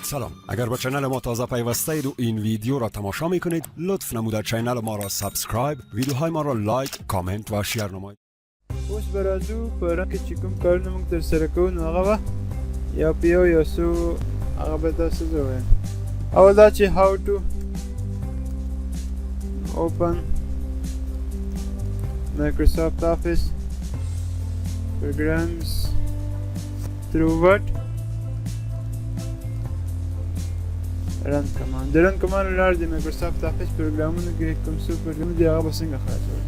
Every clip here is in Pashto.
سلام، اگر با چنل ما تازه پیوسته اید و این ویدیو را تماشا می کنید لطف نموده چنل ما را سابسکرایب، ویدیوهای ما را لایک، کامنت و شیر نمایید. اوس به راځو په رنګ کې چې کوم کارونه موږ ترسره کوو نو هغه به یا په یو یا څو هغه به تاسو زه ووایم. اول دا چې how to open Microsoft Office programs through what? run command. د run command له لارې د Microsoft Office پروګرامونو کې کوم څه پروګرامونه دي هغه به څنګه خلاصوو.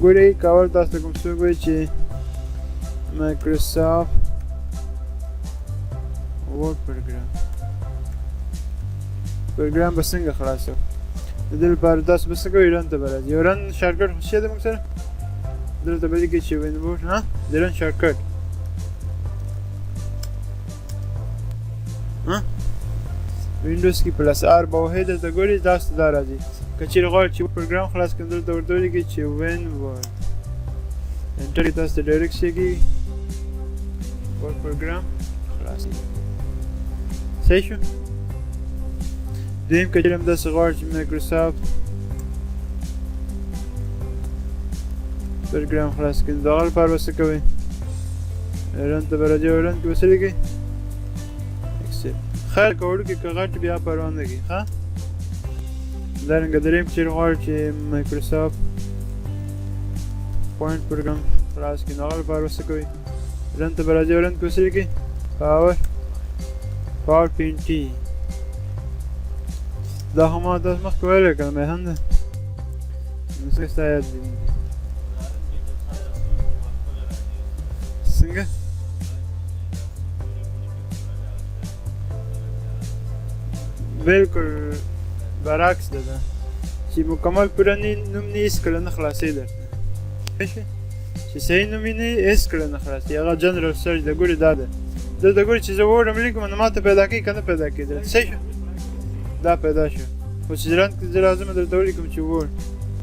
ګورئ کول تاسو کوم څوک وایي چې Microsoft Word پروګرام به څنګه خلاصوو. د دې لپاره تاسو به څه کوئ رن ته به راځئ. یو رن شارټکټ خو شته موږ سره دلته به لیکئ چې windows د رن شارټکټ وینډوز کې پلس آر به وهئ دلته ګورئ تاسو ته دا راځي. که چیرې غواړئ چې پروګرام خلاص کړم دلته ورته ولیکئ چې وین ورډ انټر کړئ تاسو ته ډایرکټ شي ورډ پروګرام خلاص صحیح شو. دویم که چیرې همداسې غواړئ چې مایکروسافټ پروګرام خلاص کړئ نو د هغه لپاره به څه کوئ رن ته به راځئ او رن کې به څه لیکئ اکسل. خیر که وړوکي که غټ بیا پروا نه کوي ښه. همدارنګه درېیم که چیرې غواړئ چې مایکروسافټ پوینټ پروګرام خلاص کړي نو هغه لپاره به څه کوئ رن ته به راځئ او رن کې به څه لیکئ پاور پینټي. دا خو ما تاسو مخکې ویلی کړم هم ده نو څنګه ستا یاد دي څنګه بالکل برعکس ده چې مکمل پوره نوم نه هېڅکله نه خلاصوي درته چې صحیح نوم یې نه هېڅکله نه خلاصوي. هغه جنرال سرچ ده ګورې دا ده دلته ګورې چې زه وړم لیکم نو ما ته پیدا کوي که نه پیدا کوي درته صحیح شو. دا پیدا شو خو چې رن کې زه راځم درته ولیکم چې وړ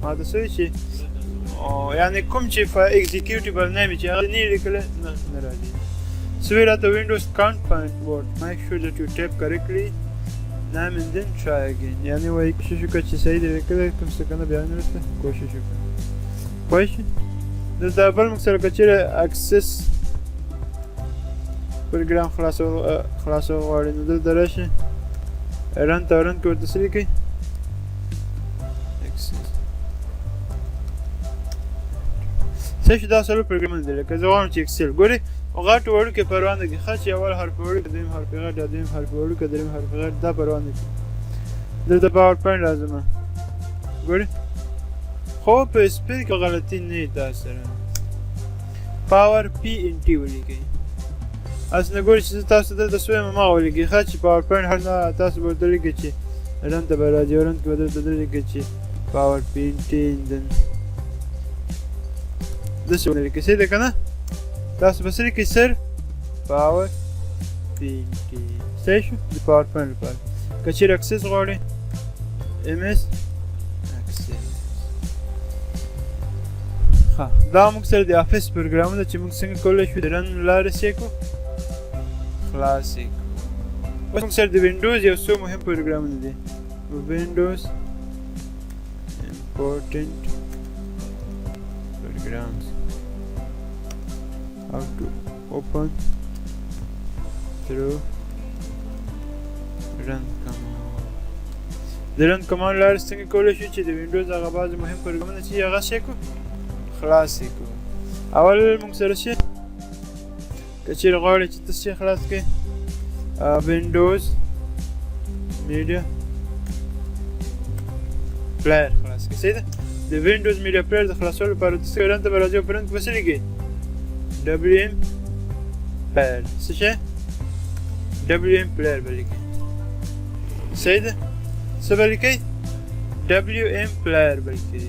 ما ته څه وایي چې یعنې کوم چې په اکزیکیوټیبل نیم چې هغه نه یې لیکلی نه راځي. So here at the Windows can't find word. Make sure that you type correctly name and then try again. یعنې وایي کوشش وکړه چې صحیح دې لیکلی کوم څه که نه بیا نه ورته کوشش وکړه پوه شئ. دلته بل موږ سره که چیرې اکسس پروګرام خلاصول غواړئ نو دلته راشئ رن ته رن کې ورته څه لیکئ صحیح شو. دا څلور پروګرامونه دي لکه زه غواړم چې اکسل ګورئ غټ وړوکی پروا نه کوي ښه چې اول حرف وړوکی دویم حرف غټ یا دویم حرف وړوکی دریم حرف غټ دا پروا نه کوي. دلته پاور پوینټ راځم ګورئ خو په سپیل کې غلطي نه وي تاسو سره پاور پی ان ټي ولیکئ. هسې نه ګورئ چې زه تاسو دلته څه وایم هماغه ولیکئ ښه چې پاور پوینټ هر تاسو به ورته ولیکئ چې رن ته به راځي او رن کې به دلته ولیکئ چې پاور پی ان ټي دن داسې ولیکئ صحیح ده که نه. تاسو به څه لیکئ سر پاور پینټي صحیح شو د پاور پوینټ لپاره. که چیرې اکسس غواړئ ایم ایس اکسس ښه. دا موږ سره د افس پروګرامونه چې موږ څنګه کولی شو د رن له لارې څه کړو خلاص یې کړو. اوس موږ سره د وینډوز یو څو مهم پروګرامونه دي. وینډوز امپورټنټ programs. How to open through run command. د run command لارې څنګه کولی شو چې د وینډوز هغه بعضې مهم پروګرامونه چې هغه څه کړو خلاص یې کړو. اول موږ سره شي که چیرې غواړئ چې تاسو خلاص کړئ وینډوز میډیا پلایر خلاص کړئ صحیح ده. د وینډوز میډیا پلایر د خلاصولو لپاره تاسو رن ته به راځئ او په رن کې به څه لیکئ WM player څه شی WM player به لیکئ صحیح ده. څه به لیکئ WM player به لیکئ.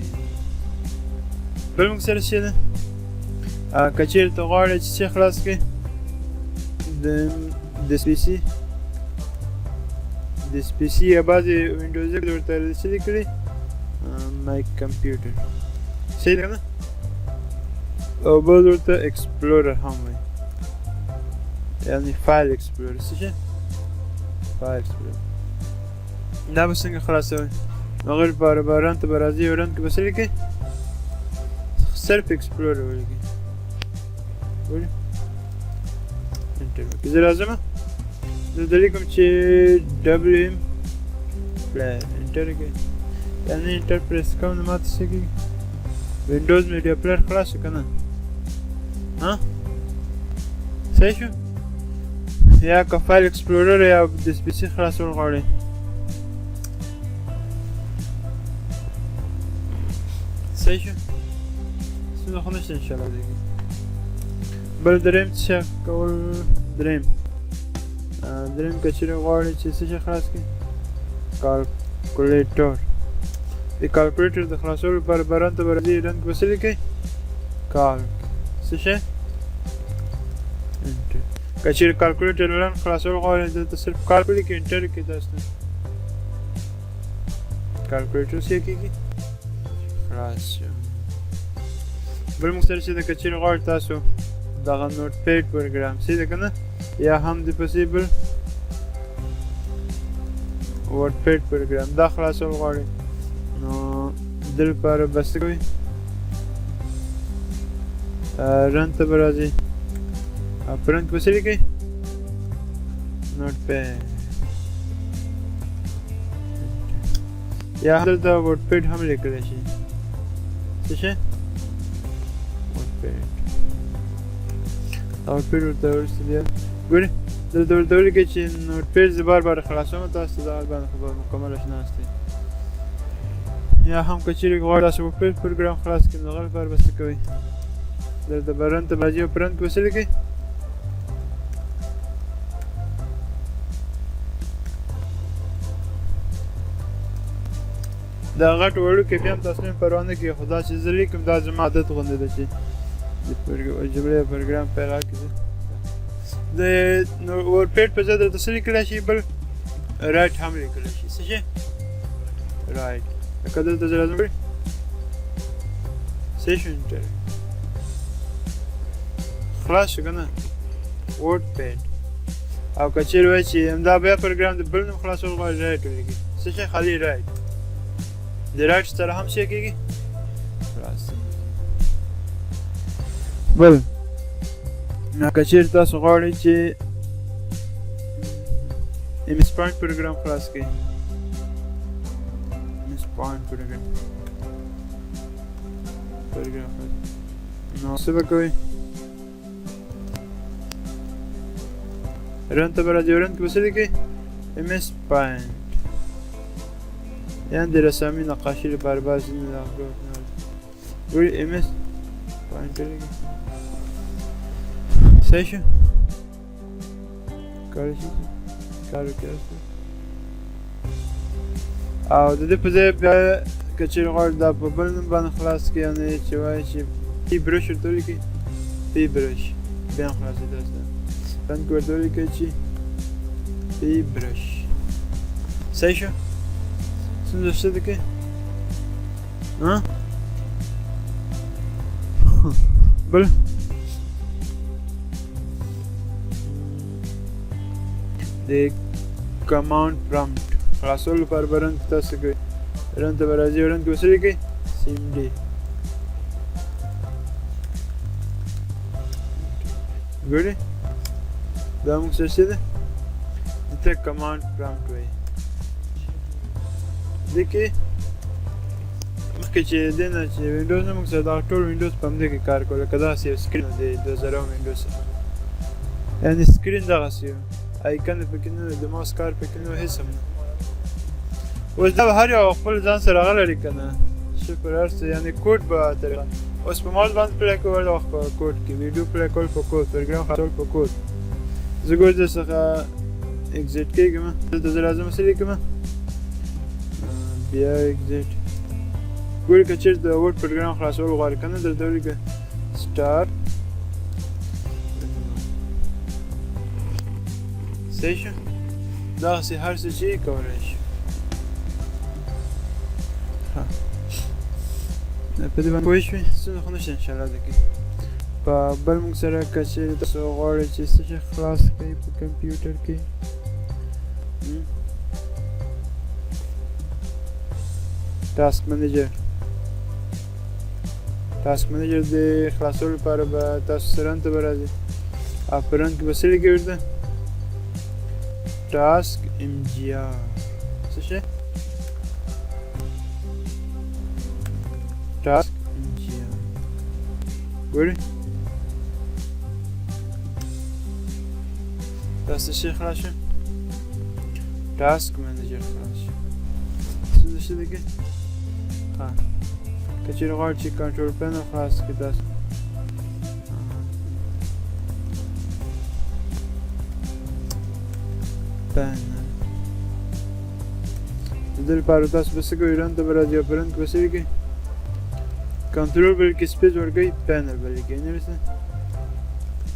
بل موږ سره څه ده که چیرې ته غواړئ چې څه خلاص کړئ د سپي سي یا بعضې وینډوزي کې ورته څه لیکلي مای کمپیوټر صحیح ده که نه. او بل ورته ایکسپلورر هم وایي یعنی فایل ایکسپلورر څه شی فایل ایکسپلورر دا به څنګه خلاصوئ هغې لپاره به رن ته به راځئ او رن کې به څه لیکئ صرف ایکسپلورر ولیکئ ګورئ انټر وکړئ زه راځم دلته لیکم چې WM پلیر انټر وکړئ یعنې انټر پریس کوم نو ماته څه کېږي وینډوز میډیا پلیر خلاص شو که نه صحیح شو یا که فایل ایکسپلورر یا د پی سي خلاصول غواړئ صحیح شو څه خو نشته انشاءالله دیږي بل دریم څه کول دریم که چېرې غواړئ چې څه شی خلاص کړئ کالکولیټر د کالکولیټر د خلاصولو لپاره به رن ته به راځئ رن کې به څه لیکئ کالک څه شی انټر که چېرې کالکولیټر رن خلاصول غواړئ دلته صرف کال ولیکئ انټر کړئ داسې کالکولیټر څه کېږي خلاص شو بل موږ سره چې د که چېرې غواړئ تاسو دغه نوټ پیډ پروګرام صحیح ده که نه یا هم د پسې بل ورډ پیډ پروګرام دا خلاصول غواړئ نو د لپاره به څه کوئ رن ته به راځئ او په رن کې به څه لیکئ نوټ پیډ یا هم دلته ورډ پیډ هم لیکلی شي څه شی ورډ پیډ ورډ پیډ ورته وروسته بیا ګورئ دلته ورته ولیکئ چې نوټ پیډ زه بار بار خلاصوم تاسو ته دغه باندې خو به مکمل اشناست یا هم که چېرې غواړئ تاسو ورډ پیډ پروګرام خلاص کړئ نو هغه لپاره به څه کوئ دلته به رن ته به راځئ او په رن کې به څه لیکئ دا غټ وړوکی بیا هم تاسو مې پروا نه کړي خو دا چې زه لیکم دا زما عادت غوندې ده چې د جملې پروګرام په هغه کې د ورپیډ په ځای درته څه لیکلی شي بل رایټ هم لیکلی شي څه شي رایټ لکه دلته زه راځم صحیح شو انټر خلاص شو که نه ورپیډ او که چېرې وایي چې همدا بیا پروګرام د بل نوم خلاصول غواړي رایټ ولیکي څه شی خالي رایټ د رایټ سره هم څه کېږي خلاص بل که چېرې تاسو غواړئ چې MS Paint پروګرام خلاص کړئ MS Paint پروګرام نو څه به کوئ رن ته به راځئ رن کې به څه لیکئ MS Paint یعنې د رسامي نقاشي لپاره بعض ځینې ګورئ MS Paint ولیکئ صحیح شو کار وکړئ او د دې په ځای بیا که چېرې غواړئ دا په بل نوم باندې خلاص کړئ یعنې چې وایي چې پی برش ورته ولیکئ پی برش بیا هم خلاصېدای سته رن کې ورته ولیکئ چې پی برش صحیح شو څنګه شته ده کې بل د کمانډ پرامپټ خلاصولو لپاره به رن کې تاسو کوئ رن ته به راځئ رن کې به څه لیکئ CMD ګورئ دا موږ سره څه ده دې ته کمانډ پرامپټ وایي دې کې مخکې چې دی نه چې وینډوز نه موږ سره دغه ټول وینډوز په همدې کې کار کوو لکه داسې یو سکرین دی 2000 وینډوز څخه یعنې سکرین دغسې یو آیکن پکې نه د ماوس کار پکې نه هېڅ هم نه اوس دا به هر یو خپل ځان سره هغه لري که نه شفر هر څه یعنې کوډ به طریقه اوس په ماوس باندې پلی کول د وخت په کوډ کې ویډیو پلی کول په کوډ پروګرام خلاصول په کوډ زه ګورې درڅخه اکزیټ کېږم دلته زه راځم څه لیکم بیا اکزیټ ګورې که چېرې د ورډ پروګرام خلاصول غواړې که نه دلته ولیکه سټارټ صحیح شو دغسې هر څه چې یې کولی شو په دې باندې پوه شوې څه خو نشته انشاءالله ده کې په بل موږ سره که چېرې تاسو غواړئ چې څه شی خلاص کړئ په کمپیوټر کې تاسک منیجر د خلاصولو لپاره به تاسو رن ته به راځئ او په رن کې به څه لیکئ ورته تاسک mgr څه شی تاسک mgr ګورئ دا څه شی خلاص شو تاسک منیجر خلاص شو څه شی دی که ها که چیرې غواړئ چې کنټرول پینل خلاص کړئ تاسو پینل د دې لپاره تاسو به څه کوئ رن ته به راځئ او په رن کې به څه لیکئ کنټرول به لیکئ سپیس ورکوئ پینل به لیکئ نویسئ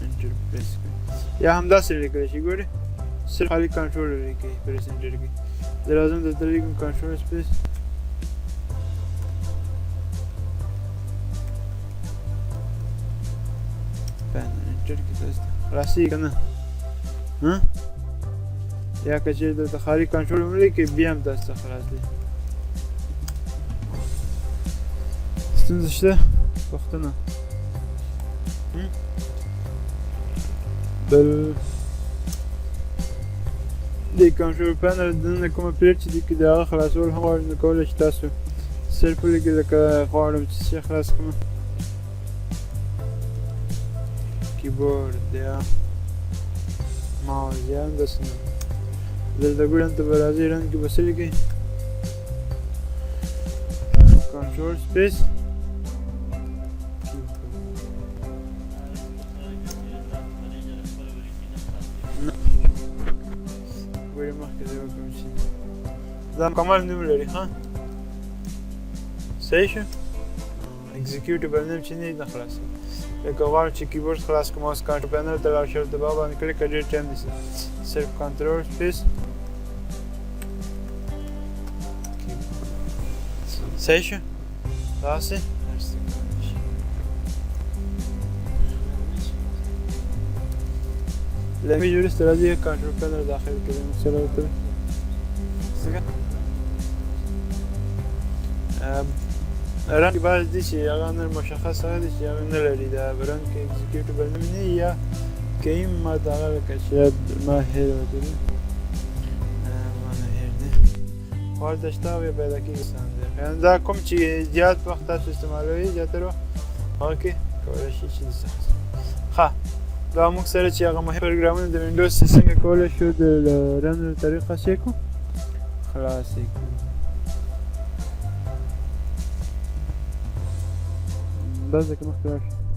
انټر پریس کړئ یا همداسې لیکلی شئ ګورئ صرف خالي کنټرول لیکئ پریس انټر کړئ زه راځم دلته لیکم کنټرول سپیس پینل انټر کړئ تاسو خلاصېږي که نه یا که چیرې دلته خالي کنټرول هم لیکئ بیا هم تاسو ته خلاص دی ستونزه شته پوښتنه بل د کنټرول پینل دننه کومه پلیټ چې دی که د هغه خلاصول هم غواړئ نو کولی شئ تاسو صرف ولیکئ لکه غواړم چې څه خلاص کړم کیبورډ یا ماوس یا همداسې نور دلته ګورئ هلته به راځئ رن کې به څه لیکئ کنټرول سپیس ګورئ مخکې ځای وکړم چې دا مکمل نوم لري ښه صحیح شو اکزیکیوټیبل نیم چې نه خلاصوي لکه غواړم چې کیبورډ خلاص کړم اوس کنټرول پینل ته لاړ شم دبا باندې کلیک کړئ ډېر ټایم نیسي صرف کنټرول سپیس صحیح شو داسې لمیج وروسته راځي کنټرول پینل داخل کړئ مثلا ورته رنګ باید دی چې هغه نور مشخص هغه دی چې هغه نه لري دا رنګ کې اکزیکیوټیبل نوم نه یا که این ما دغه لکه شاید ما هیر وکړي ما نه هیر دی غواړ دشته او یا پیدا کېږي سم دی دا کوم چې زیات وخت تاسو استعمالوئ زیاتره وخت هغه کې کولی شئ چې دسخت ښه دا موږ سره چې هغه مهم پروګرامونه د وینډوز څنګه کولی شو د رن طریقه څه کړو خلاص یې کړو بس ده که مخکې لاړ شو